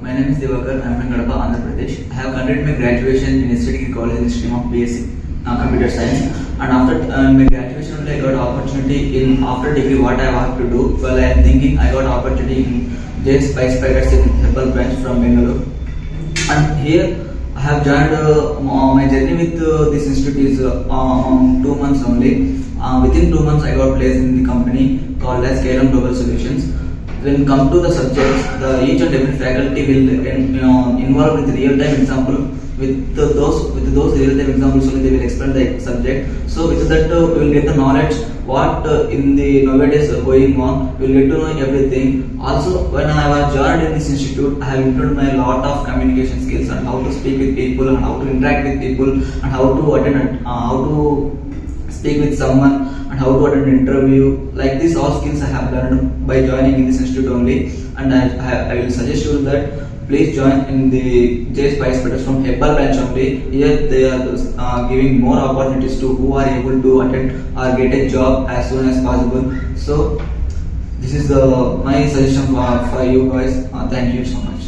My name is Divakar. I am from Kadapa, Andhra Pradesh. I have completed my graduation in History Degree College in the stream of BSc Computer Science. And after my graduation, only I got opportunity in after degree. What I have to do? Well, I am thinking I got opportunity in JSpiders Hebbal branch from Bengaluru. And here I have joined my journey with this institute is 2 months only. Within 2 months, I got placed in the company called as KLM Global Solutions. When come to the subjects, each and every faculty will involve with real-time example. With those real-time examples only they will explain the subject. So with that we will get the knowledge what in the nowadays going on. We will get to know everything. Also, when I was joined in this institute, I have improved my lot of communication skills and how to speak with people and how to interact with people and how to attend how to speak with someone and how to attend an interview. Like this, all skills I have learned by joining in this institute only. And I will suggest you that please join in the JSpiders from Hebbal branch only. Here they are giving more opportunities to who are able to attend or get a job as soon as possible. So this is my suggestion for you guys. Thank you so much.